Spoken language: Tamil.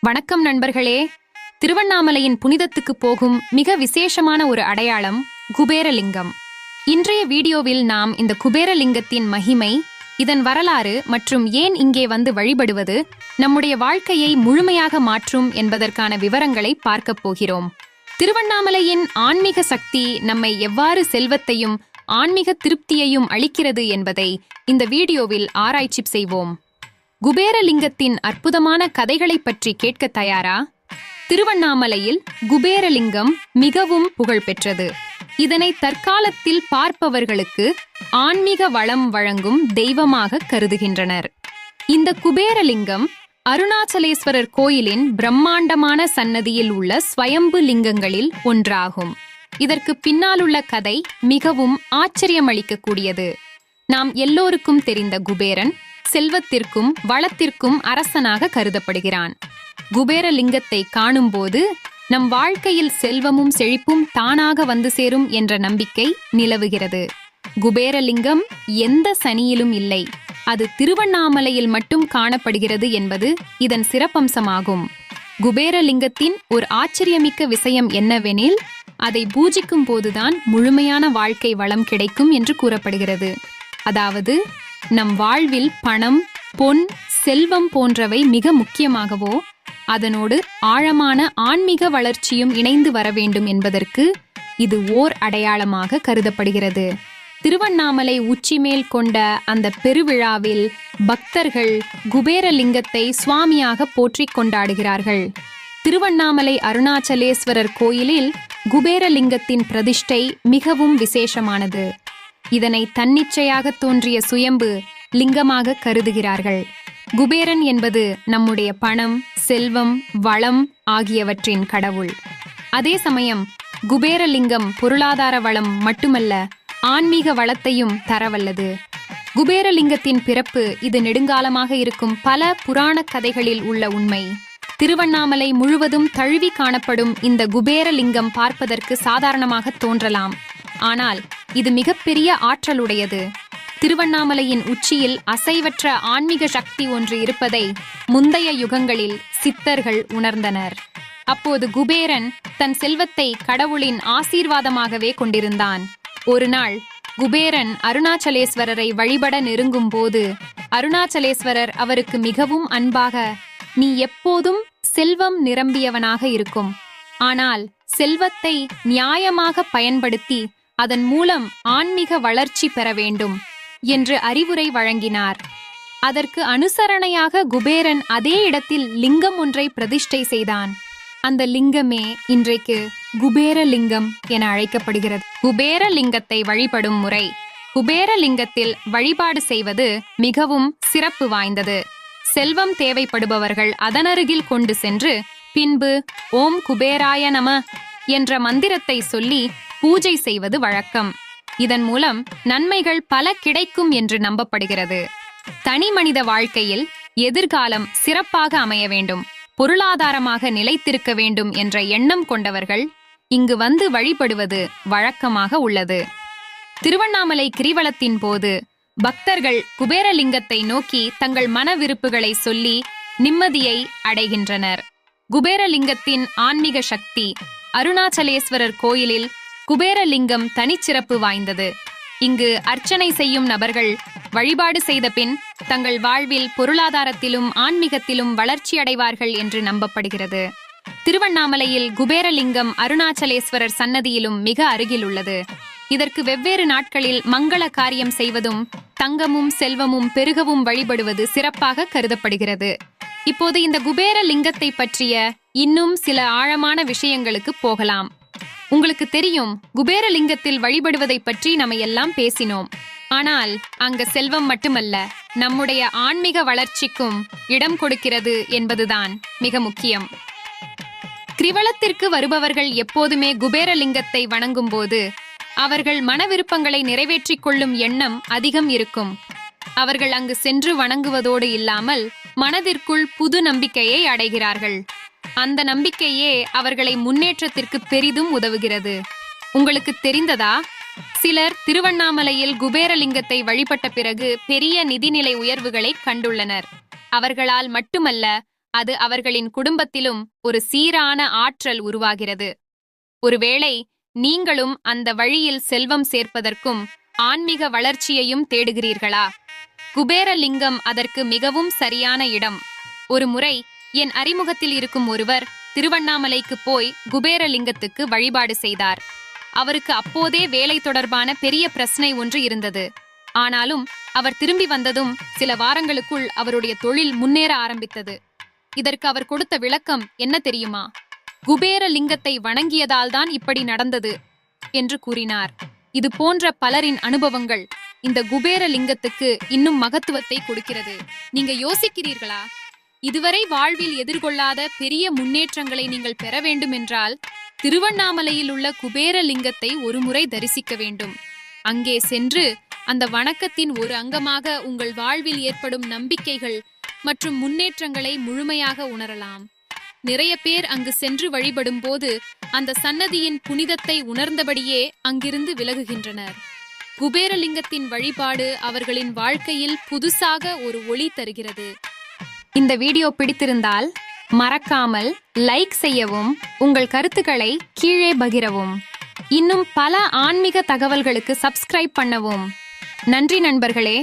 வணக்கம் நண்பர்களே. திருவண்ணாமலையின் புனிதத்துக்கு போகும் மிக விசேஷமான ஒரு அடையாளம் குபேரலிங்கம். இன்றைய வீடியோவில் நாம் இந்த குபேரலிங்கத்தின் மகிமை, இதன் வரலாறு மற்றும் ஏன் இங்கே வந்து வழிபடுவது நம்முடைய வாழ்க்கையை முழுமையாக மாற்றும் என்பதற்கான விவரங்களை பார்க்கப் போகிறோம். திருவண்ணாமலையின் ஆன்மீக சக்தி நம்மை எவ்வாறு செல்வத்தையும் ஆன்மீக திருப்தியையும் அளிக்கிறது என்பதை இந்த வீடியோவில் ஆராய்ச்சி செய்வோம். குபேரலிங்கத்தின் அற்புதமான கதைகளை பற்றி கேட்க தயாரா? திருவண்ணாமலையில் குபேரலிங்கம் மிகவும் புகழ்பெற்றது. இதனை தற்காலத்தில் பார்ப்பவர்களுக்கு ஆன்மீக வளம் வழங்கும் தெய்வமாக கருதுகின்றனர். இந்த குபேரலிங்கம் அருணாச்சலேஸ்வரர் கோயிலின் பிரம்மாண்டமான சன்னதியில் உள்ள ஸ்வயம்பு லிங்கங்களில் ஒன்றாகும். இதற்கு பின்னாலுள்ள கதை மிகவும் ஆச்சரியமளிக்கக்கூடியது. நாம் எல்லோருக்கும் தெரிந்த குபேரன் செல்வத்திற்கும் வளத்திற்கும் அரசனாக கருதப்படுகிறான். குபேரலிங்கத்தை காணும்போது நம் வாழ்க்கையில் செல்வமும் செழிப்பும் தானாக வந்து சேரும் என்ற நம்பிக்கை நிலவுகிறது. குபேரலிங்கம் எந்த சனியிலும் இல்லை, அது திருவண்ணாமலையில் மட்டும் காணப்படுகிறது என்பது இதன் சிறப்பம்சமாகும். குபேரலிங்கத்தின் ஒரு ஆச்சரியமிக்க விஷயம் என்னவெனில், அதை பூஜிக்கும் போதுதான் முழுமையான வாழ்க்கை வளம் கிடைக்கும் என்று கூறப்படுகிறது. அதாவது நம் வாழ்வில் பணம், பொன், செல்வம் போன்றவை மிக முக்கியமாகவோ அதனோடு ஆழமான ஆன்மீக வளர்ச்சியும் இணைந்து வர வேண்டும் என்பதற்கு இது ஓர் அடையாளமாக கருதப்படுகிறது. திருவண்ணாமலை உச்சிமேல் கொண்ட அந்த பெருவிழாவில் பக்தர்கள் குபேரலிங்கத்தை சுவாமியாக போற்றிக் கொண்டாடுகிறார்கள். திருவண்ணாமலை அருணாச்சலேஸ்வரர் கோயிலில் குபேரலிங்கத்தின் பிரதிஷ்டை மிகவும் விசேஷமானது. இதனை தன்னிச்சையாக தோன்றிய சுயம்பு லிங்கமாக கருதுகிறார்கள். குபேரன் என்பது நம்முடைய பணம், செல்வம், வளம் ஆகியவற்றின் கடவுள். அதே சமயம் குபேரலிங்கம் பொருளாதார வளம் மட்டுமல்ல, ஆன்மீக வளத்தையும் தரவல்லது. குபேரலிங்கத்தின் பிறப்பு இது நெடுங்காலமாக இருக்கும் பல புராண கதைகளில் உள்ள உண்மை. திருவண்ணாமலை முழுவதும் தழுவி காணப்படும் இந்த குபேரலிங்கம் பார்ப்பதற்கு சாதாரணமாக தோன்றலாம், ஆனால் இது மிகப்பெரிய ஆற்றலுடையது. திருவண்ணாமலையின் உச்சியில் அசைவற்ற ஆன்மீக சக்தி ஒன்று இருப்பதை முந்தைய யுகங்களில் சித்தர்கள் உணர்ந்தனர். அப்போது குபேரன் தன் செல்வத்தை கடவுளின் ஆசீர்வாதமாகவே கொண்டிருந்தான். ஒரு நாள் குபேரன் அருணாச்சலேஸ்வரரை வழிபட நெருங்கும் போது அருணாச்சலேஸ்வரர் அவருக்கு மிகவும் அன்பாக, "நீ எப்போதும் செல்வம் நிரம்பியவனாக இருக்கும். ஆனால் செல்வத்தை நியாயமாக பயன்படுத்தி அதன் மூலம் ஆன்மீக வளர்ச்சி பெற வேண்டும்" என்று அறிவுரை வழங்கினார். அதற்கு அனுசரணையாக குபேரன் அதே இடத்தில் லிங்கம் ஒன்றை பிரதிஷ்டை செய்தான். அந்த லிங்கமே இன்றைக்கு குபேரலிங்கம் என அழைக்கப்படுகிறது. குபேரலிங்கத்தை வழிபடும் முறை. குபேரலிங்கத்தில் வழிபாடு செய்வது மிகவும் சிறப்பு வாய்ந்தது. செல்வம் தேவைப்படுபவர்கள் அதனருகில் கொண்டு சென்று பின்பு "ஓம் குபேராய நம" என்ற மந்திரத்தை சொல்லி பூஜை செய்வது வழக்கம். இதன் மூலம் நன்மைகள் பல கிடைக்கும் என்று நம்பப்படுகிறது. தனி மனித வாழ்க்கையில் எதிர்காலம் சிறப்பாக அமைய வேண்டும், பொருளாதாரமாக நிலைத்திருக்க வேண்டும் என்ற எண்ணம் கொண்டவர்கள் இங்கு வந்து வழிபடுவது வழக்கமாக உள்ளது. திருவண்ணாமலை கிரிவலத்தின் போது பக்தர்கள் குபேரலிங்கத்தை நோக்கி தங்கள் மன விருப்புகளை சொல்லி நிம்மதியை அடைகின்றனர். குபேரலிங்கத்தின் ஆன்மீக சக்தி. அருணாச்சலேஸ்வரர் கோயிலில் குபேரலிங்கம் தனிச்சிறப்பு வாய்ந்தது. இங்கு அர்ச்சனை செய்யும் நபர்கள் வழிபாடு செய்த பின் தங்கள் வாழ்வில் பொருளாதாரத்திலும் ஆன்மீகத்திலும் வளர்ச்சி அடைவார்கள் என்று நம்பப்படுகிறது. திருவண்ணாமலையில் குபேரலிங்கம் அருணாச்சலேஸ்வரர் சன்னதியிலும் மிக அருகில் உள்ளது. இதற்கு வெவ்வேறு நாட்களில் மங்கள காரியம் செய்வதும் தங்கமும் செல்வமும் பெருகவும் வழிபடுவது சிறப்பாக கருதப்படுகிறது. இப்போது இந்த குபேரலிங்கத்தை பற்றிய இன்னும் சில ஆழமான விஷயங்களுக்கு போகலாம். உங்களுக்கு தெரியும், குபேரலிங்கத்தில் வழிபடுவதை பற்றி நம்ம எல்லாம் பேசினோம். ஆனால் அங்க செல்வம் மட்டுமல்ல, நம்முடைய ஆன்மீக வளர்ச்சிக்கும் இடம் கொடுக்கிறது என்பதுதான் மிக முக்கியம். கிரிவலத்திற்கு வருபவர்கள் எப்போதுமே குபேரலிங்கத்தை வணங்கும் போது அவர்கள் மன விருப்பங்களை நிறைவேற்றிக் கொள்ளும் எண்ணம் அதிகம் இருக்கும். அவர்கள் அங்கு சென்று வணங்குவதோடு இல்லாமல் மனதிற்குள் புது நம்பிக்கையை அடைகிறார்கள். அந்த நம்பிக்கையே அவர்களை முன்னேற்றத்திற்கு பெரிதும் உதவுகிறது. உங்களுக்கு தெரிந்ததா, சிலர் திருவண்ணாமலையில் குபேரலிங்கத்தை வழிபட்ட பிறகு பெரிய நிதிநிலை உயர்வுகளை கண்டுள்ளனர். அவர்களால் மட்டுமல்ல, அது அவர்களின் குடும்பத்திலும் ஒரு சீரான ஆற்றல் உருவாகிறது. ஒருவேளை நீங்களும் அந்த வழியில் செல்வம் சேர்ப்பதற்கும் ஆன்மீக வளர்ச்சியையும் தேடுகிறீர்களா? குபேரலிங்கம் அதற்கு மிகவும் சரியான இடம். ஒரு முறை என் அறிமுகத்தில் இருக்கும் ஒருவர் திருவண்ணாமலைக்கு போய் குபேரலிங்கத்துக்கு வழிபாடு செய்தார். அவருக்கு அப்போதே வேலை தொடர்பான பெரிய பிரச்சனை ஒன்று இருந்தது. ஆனாலும் அவர் திரும்பி வந்ததும் சில வாரங்களுக்குள் அவருடைய தொழில் முன்னேற ஆரம்பித்தது. இதற்கு அவர் கொடுத்த விளக்கம் என்ன தெரியுமா? குபேரலிங்கத்தை வணங்கியதால் தான் இப்படி நடந்தது என்று கூறினார். இது போன்ற பலரின் அனுபவங்கள் இந்த குபேரலிங்கத்துக்கு இன்னும் மகத்துவத்தை கொடுக்கிறது. நீங்க யோசிக்கிறீர்களா? இதுவரை வாழ்வில் எதிர்கொள்ளாத பெரிய முன்னேற்றங்களை நீங்கள் பெற வேண்டும் என்றால் திருவண்ணாமலையில் உள்ள குபேரலிங்கத்தை ஒருமுறை தரிசிக்க வேண்டும். அங்கே சென்று அந்த வணக்கத்தின் ஒரு அங்கமாக உங்கள் வாழ்வில் ஏற்படும் நம்பிக்கைகள் மற்றும் முன்னேற்றங்களை முழுமையாக உணரலாம். நிறைய பேர் அங்கு சென்று வழிபடும் போது அந்த சன்னதியின் புனிதத்தை உணர்ந்தபடியே அங்கிருந்து விலகுகின்றனர். குபேரலிங்கத்தின் வழிபாடு அவர்களின் வாழ்க்கையில் புதுசாக ஒரு ஒளி தருகிறது. இந்த வீடியோ பிடித்திருந்தால் மறக்காமல் லைக் செய்யவும், உங்கள் கருத்துக்களை கீழே பகிரவும். இன்னும் பல ஆன்மீக தகவல்களுக்கு சப்ஸ்கிரைப் பண்ணவும். நன்றி நண்பர்களே.